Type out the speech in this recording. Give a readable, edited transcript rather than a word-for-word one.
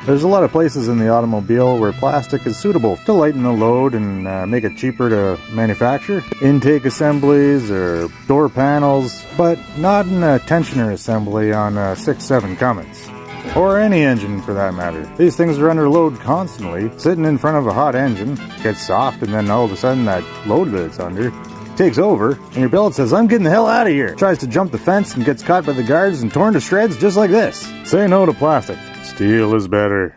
There's a lot of places in the automobile where plastic is suitable to lighten the load and make it cheaper to manufacture. Intake assemblies or door panels, but not in a tensioner assembly on a 6.7 Cummins. Or any engine for that matter. These things are under load constantly. Sitting in front of a hot engine, gets soft, and then all of a sudden that load that it's under takes over, and your billet says, "I'm getting the hell out of here." Tries to jump the fence and gets caught by the guards and torn to shreds just like this. Say no to plastic. Steel is better.